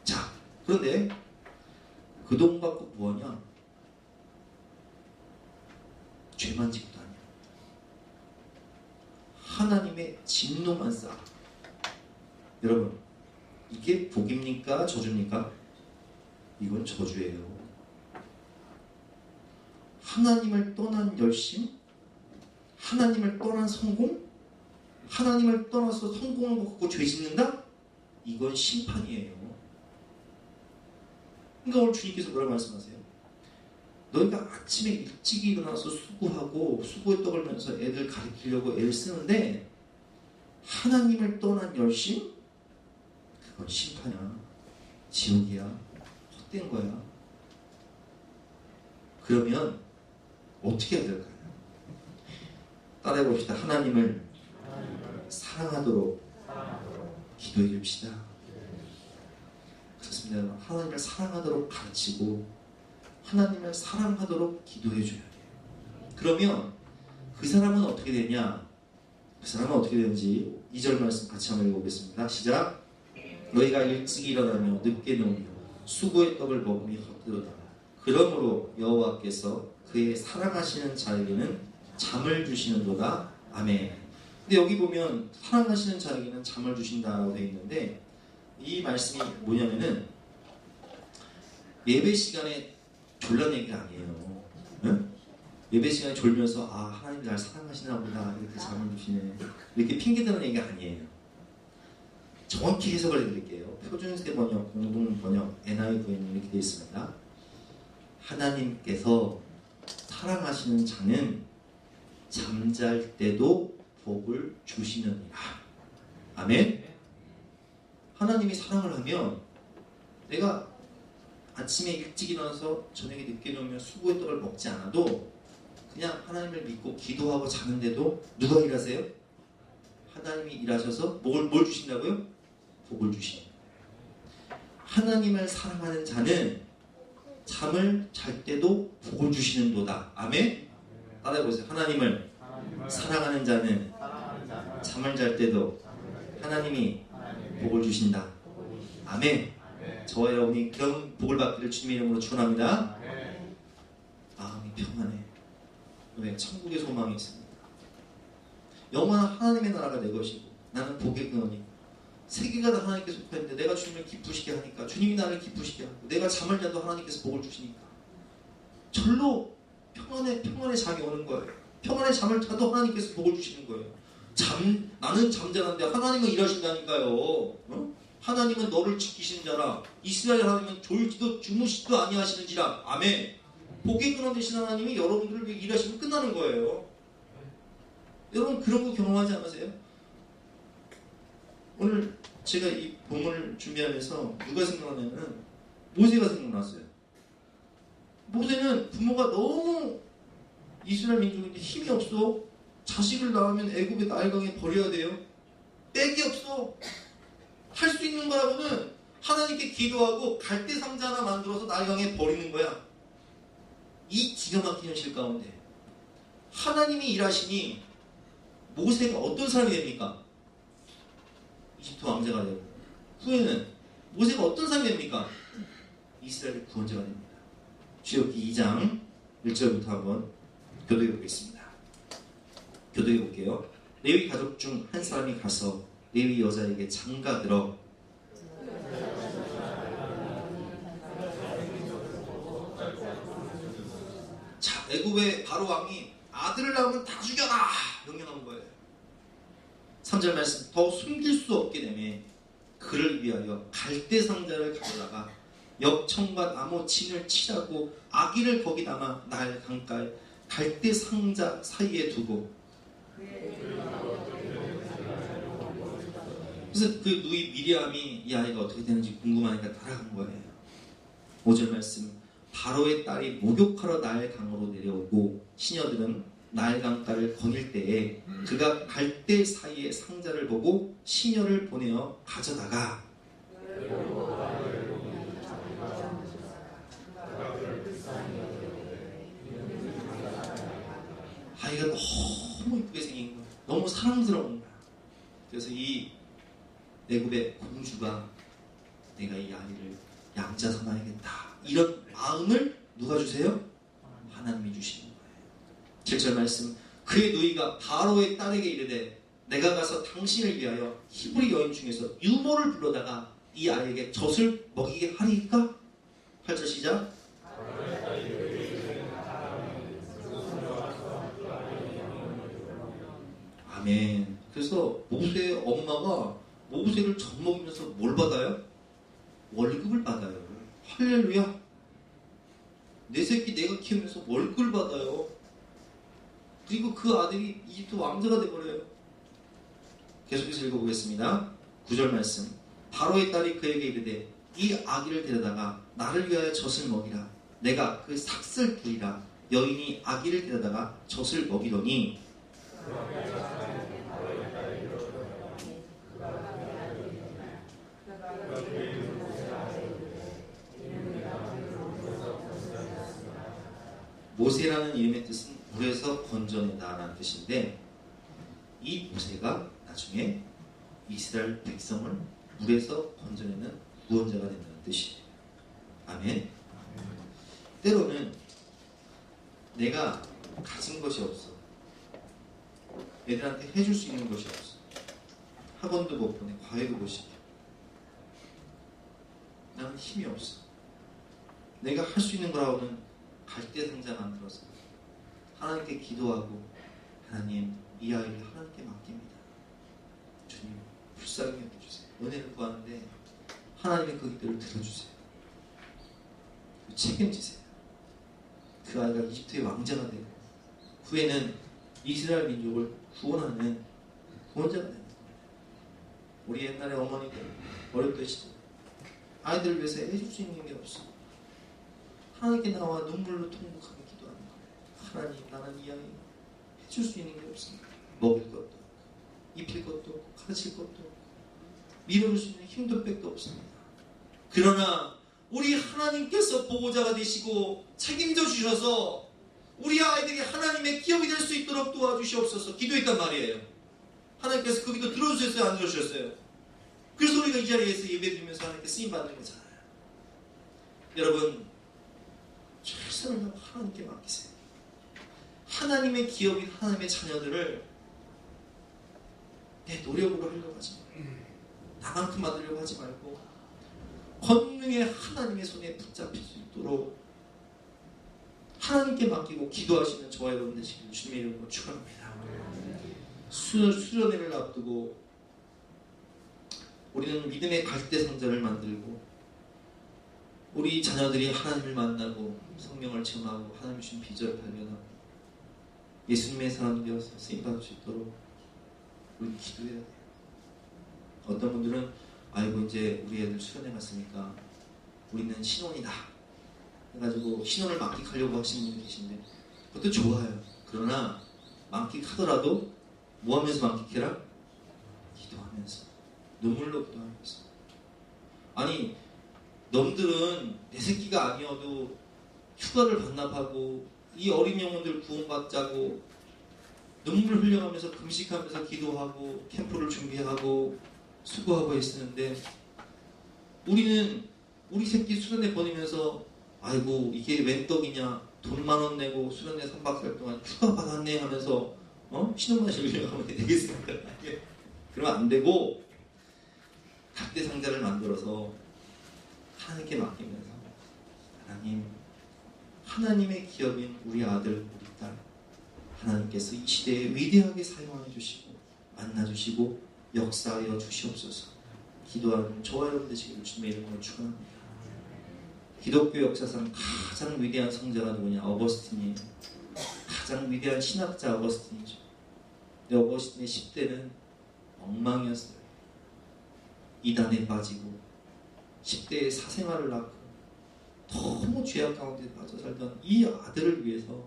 자, 그런데 그 돈 받고 뭐하냐? 죄만 짓고 다녀. 하나님의 진노만 쌓아. 여러분, 이게 복입니까? 저주입니까? 이건 저주예요. 하나님을 떠난 열심, 하나님을 떠난 성공? 하나님을 떠나서 성공을 갖고 죄 짓는다? 이건 심판이에요. 그러니까 오늘 주님께서 뭐라고 말씀하세요? 너희가 아침에 일찍 일어나서 수고하고 수고에 떠들면서 애들 가르치려고 애를 쓰는데 하나님을 떠난 열심? 그건 심판이야. 지옥이야. 헛된 거야. 그러면 어떻게 해야 될까요? 따라해 봅시다. 하나님을 사랑하도록 기도해 줍시다. 그렇습니다. 하나님을 사랑하도록 가르치고 하나님을 사랑하도록 기도해 줘야 돼요. 그러면 그 사람은 어떻게 되냐? 그 사람은 어떻게 되는지 2절 말씀 같이 한번 읽어보겠습니다. 시작. 너희가 일찍 일어나며 늦게 누우며 수고의 떡을 먹으며 헛되도다. 그러므로 여호와께서 그의 사랑하시는 자에게는 잠을 주시는도다. 아멘. 근데 여기 보면 사랑하시는 자에게는 잠을 주신다라고 되어 있는데 이 말씀이 뭐냐면은 예배 시간에 졸란 얘기가 아니에요. 응? 예배 시간에 졸면서 하나님 날 사랑하시나 보다 이렇게 잠을 주시네 이렇게 핑계대는 얘기가 아니에요. 정확히 해석을 해드릴게요. 표준세 번역, 공동 번역, NIV는 이렇게 되어 있습니다. 하나님께서 사랑하시는 자는 잠잘 때도 복을 주시느니라. 아멘. 하나님이 사랑을 하면 내가 아침에 일찍 일어나서 저녁에 늦게 누우면 수고의 떡을 먹지 않아도 그냥 하나님을 믿고 기도하고 자는데도 누가 일하세요? 하나님이 일하셔서 뭘 주신다고요? 복을 주십니다. 하나님을 사랑하는 자는 잠을 잘 때도 복을 주시는도다. 아멘? 따라해보세요. 하나님을 사랑하는 자는 잠을 잘 때도 하나님이 복을 주신다. 아멘. 저와 여러분이 그런 복을 받기를 주님의 이름으로 축원합니다. 마음이 평안해. 왜? 천국의 소망이 있습니다. 영원한 하나님의 나라가 내 것이고 나는 복의 근원이고 세계가 다 하나님께 속하는데 내가 주님을 기쁘시게 하니까 주님이 나를 기쁘시게 하고 내가 잠을 자도 하나님께서 복을 주시니까 절로 평안의 잠이 오는 거예요. 평안의 잠을 자도 하나님께서 복을 주시는 거예요. 나는 잠자는데 하나님은 일하신다니까요. 어? 하나님은 너를 지키시는 자라. 이스라엘 하나님은 졸지도 주무시지도 아니하시는지라. 아멘. 복의 근원 되신 하나님이 여러분들을 위해 일하시면 끝나는 거예요. 여러분 그런 거 경험하지 않으세요? 오늘 제가 이 본문을 준비하면서 누가 생각나냐면 모세가 생각났어요. 모세는 부모가 너무 이스라엘 민족인데 힘이 없어. 자식을 낳으면 애굽의 나일강에 버려야 돼요. 빽이 없어. 할 수 있는 거라고는 하나님께 기도하고 갈대 상자 하나 만들어서 나일강에 버리는 거야. 이 기가 막힌 현실 가운데 하나님이 일하시니 모세가 어떤 사람이 됩니까? 이집트 왕자가 되고 후에는 모세가 어떤 사람이 됩니까? 이스라엘의 구원자가 됩니다. 출애굽기 2장 1절부터 한번 교독해 보겠습니다. 교독해 볼게요. 레위 가족 중 한 사람이 가서 레위 여자에게 장가들어 자, 애굽의 바로 왕이 아들을 낳으면 다 죽여라 명령한 거예요. 3절 말씀. 더 숨길 수 없게 되매 그를 위하여 갈대 상자를 가져다가 역청과 나무 진을 칠하고 아기를 거기 담아 나일 강가에 갈대 상자 사이에 두고 그래서 그 누이 미리암이 이 아이가 어떻게 되는지 궁금하니까 따라간 거예요. 5절 말씀. 바로의 딸이 목욕하러 나일 강으로 내려오고 시녀들은 나일 강가를 거닐 때에 그가 갈대 사이의 상자를 보고 시녀를 보내어 가져다가 아이가 너무 이쁘게 생긴 거야. 너무 사랑스러운 거야. 그래서 이 애굽의 공주가 내가 이 아이를 양자 삼아야겠다. 이런 마음을 누가 주세요? 하나님이 주시는 거예요. 7절 말씀. 그의 누이가 바로의 딸에게 이르되 내가 가서 당신을 위하여 히브리 여인 중에서 유모를 불러다가 이 아이에게 젖을 먹이게 하리까? 8절 시작. 아멘. 그래서 모세의 엄마가 모세를 젖먹이면서 뭘 받아요? 월급을 받아요. 할렐루야. 내 새끼 내가 키우면서 월급을 받아요. 그리고 그 아들이 이집트 왕자가 돼버려요. 계속해서 읽어보겠습니다. 9절 말씀. 바로의 딸이 그에게 이르되 이 아기를 데려다가 나를 위하여 젖을 먹이라. 내가 그 삭슬 부리라. 여인이 아기를 데려다가 젖을 먹이더니 모세라는 이름의 뜻은 물에서 건져낸다라는 뜻인데, 이 모세가 나중에 이스라엘 백성을 물에서 건져내는 구원자가 된다는 뜻이에요. 아멘. 때로는 내가 가진 것이 없어. 애들한테 해줄 수 있는 것이 없어. 학원도 못 보내, 과외도 못 시켜. 나는 힘이 없어. 내가 할 수 있는 거라고는 갈대 상자 만들어서 하나님께 기도하고, 하나님 이 아이를 하나님께 맡깁니다. 주님 불쌍히 여겨주세요. 은혜를 구하는데 하나님의 그 기도를 들어주세요. 책임지세요. 그 아이가 이집트의 왕자가 되고 후에는 이스라엘 민족을 구원하는 구원자가 되는 거예요. 우리 옛날에 어머니들 어렸을 때 아이들을 위해서 해줄 수 있는 게 없어. 하나님께 나와 눈물로 통곡하며 기도하는 거예요. 하나님, 나는 이 아이 해줄 수 있는 게 없습니다. 먹일 것도 없고, 입힐 것도 없고, 가르칠 것도 없고, 밀어줄 수 있는 힘도 백도 없습니다. 그러나 우리 하나님께서 보호자가 되시고 책임져 주셔서 우리 아이들이 하나님의 기업이 될 수 있도록 도와주시옵소서 기도했단 말이에요. 하나님께서 그 기도 들어주셨어요? 안 들어주셨어요? 그래서 우리가 이 자리에서 예배드리면서 하나님께 쓰임받는 거잖아요. 여러분, 최선을 다하고 하나님께 맡기세요. 하나님의 기업인 하나님의 자녀들을 내 노력으로 하려고 하지 말고, 나만큼 만들려고 하지 말고, 권능의 하나님의 손에 붙잡힐 수 있도록 하나님께 맡기고 기도하시는 저와 여러분 되시길 주님의 이름으로 축원합니다. 수련회를 앞두고 우리는 믿음의 갈대 상자를 만들고, 우리 자녀들이 하나님을 만나고 성령을 체험하고 하나님 주신 비전을 발견하고 예수님의 사람 되어서 쓰임받을 수 있도록 우리 기도해야 돼요. 어떤 분들은 아이고 이제 우리 애들 수련회 갔으니까 우리는 신혼이다 해가지고 신혼을 만끽하려고 하시는 분들 계신데, 그것도 좋아요. 그러나 만끽하더라도 뭐 하면서 만끽해라? 기도하면서, 눈물로 기도하면서. 아니, 놈들은 내 새끼가 아니어도 휴가를 반납하고 이 어린 영혼들 구원받자고 눈물 흘려가면서 금식하면서 기도하고 캠프를 준비하고 수고하고 했었는데, 우리는 우리 새끼 수련회 보내면서 아이고 이게 웬 떡이냐, 돈 10,000원 내고 수련회 3박 4일 동안 휴가 받았네 하면서 신혼만 즐기려고 하면 되겠습니까? 그러면 안 되고 갈대 상자를 만들어서 하나님께 맡기면서, 하나님, 하나님의 기업인 우리 아들, 우리 딸, 하나님께서 이 시대에 위대하게 사용하여 주시고 만나주시고 역사하여 주시옵소서. 기도하는 저와 여러분 되시기를 주님의 이름으로 축원합니다. 기독교 역사상 가장 위대한 성자가 누구냐? 어거스틴이에요. 가장 위대한 신학자 어거스틴이죠. 근데 어거스틴의 10대는 엉망이었어요. 이단에 빠지고 10대에 사생활을 낳고 너무 죄악 가운데 빠져 살던 이 아들을 위해서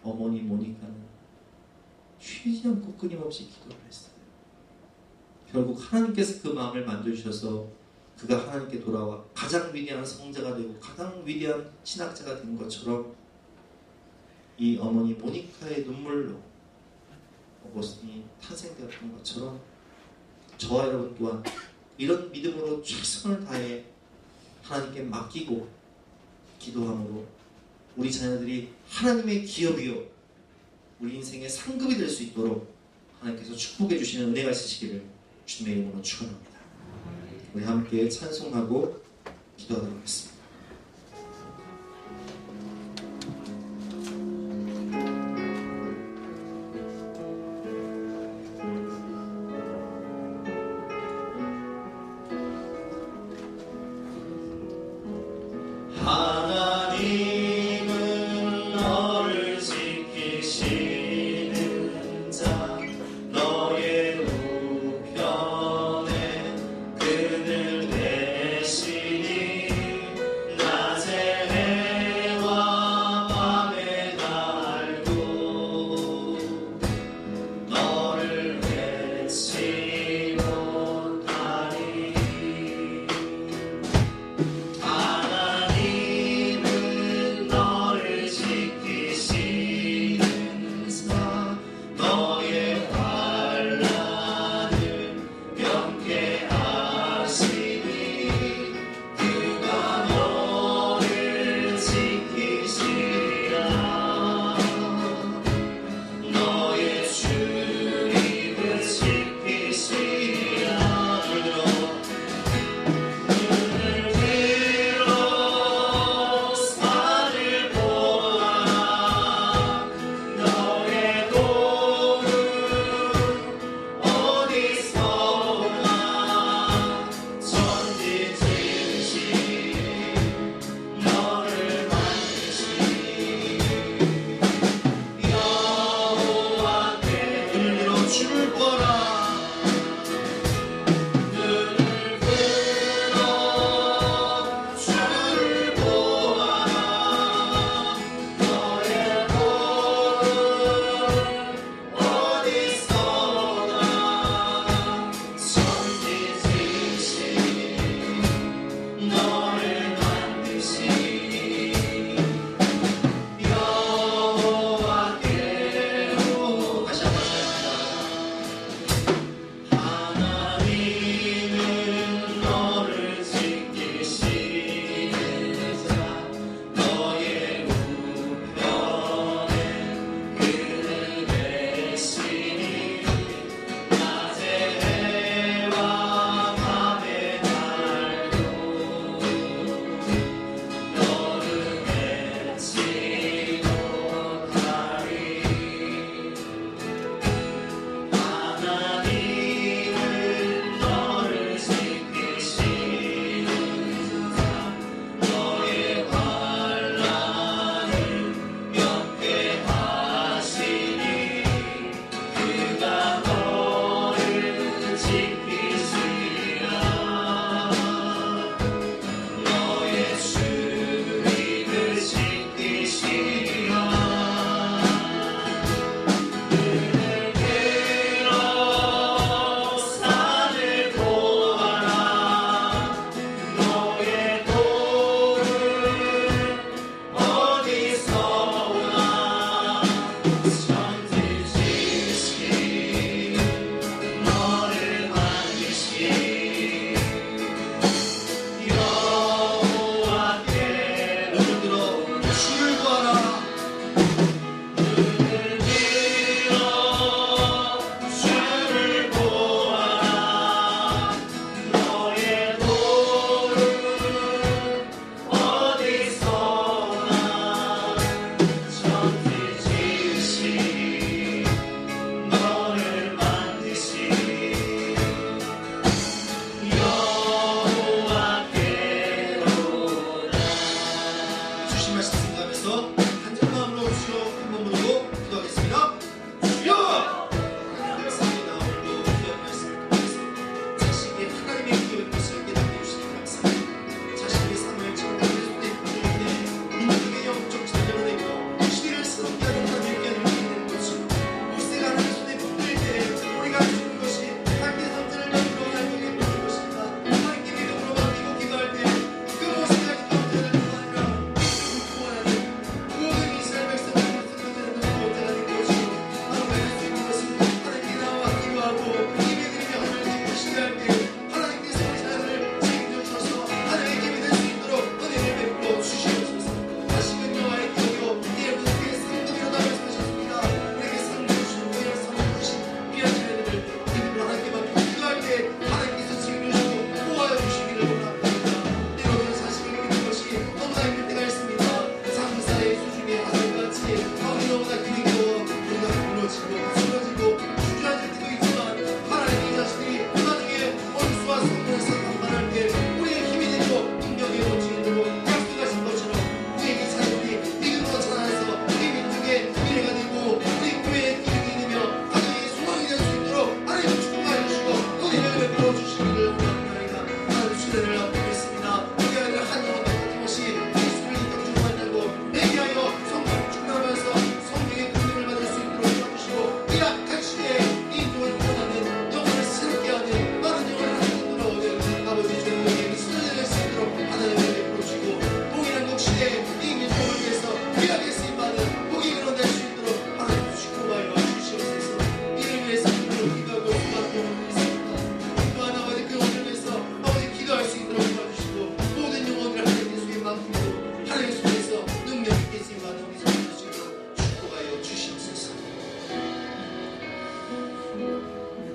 어머니 모니카는 쉬지 않고 끊임없이 기도를 했어요. 결국 하나님께서 그 마음을 만져주셔서 그가 하나님께 돌아와 가장 위대한 성자가 되고 가장 위대한 신학자가 된 것처럼, 이 어머니 모니카의 눈물로 어거스틴이 탄생되었던 것처럼 저와 여러분 또한 이런 믿음으로 최선을 다해 하나님께 맡기고 기도함으로 우리 자녀들이 하나님의 기업이요 우리 인생의 상급이 될 수 있도록 하나님께서 축복해 주시는 은혜가 있으시기를 주님의 이름으로 축원합니다. 우리 함께 찬송하고 기도하도록 하겠습니다.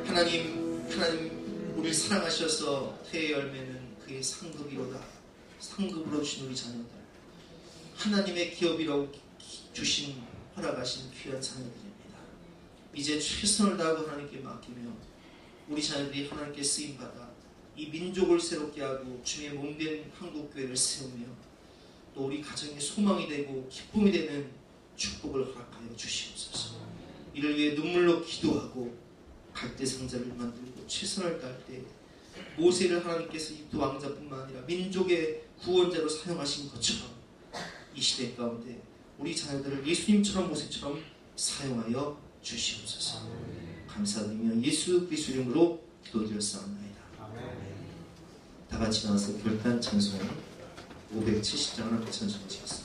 하나님 우리를 사랑하셔서 태의 열매는 그의 상급이로다. 상급으로 주신 우리 자녀들, 하나님의 기업이라고 주신 허락하신 귀한 자녀들입니다. 이제 최선을 다하고 하나님께 맡기며 우리 자녀들이 하나님께 쓰임받아 이 민족을 새롭게 하고 주의 몸된 한국교회를 세우며 또 우리 가정의 소망이 되고 기쁨이 되는 축복을 허락하여 주시옵소서. 이를 위해 눈물로 기도하고 갈대상자를 만들고 최선을 다할 때 모세를 하나님께서 이집트 왕자뿐만 아니라 민족의 구원자로 사용하신 것처럼 이 시대 가운데 우리 자녀들을 예수님처럼 모세처럼 사용하여 주시옵소서. 감사드리며 예수 그리스도 이름으로 기도드렸사옵나이다. 다 같이 나와서 결단 찬송 570장을 함께 찬송하시겠습니다.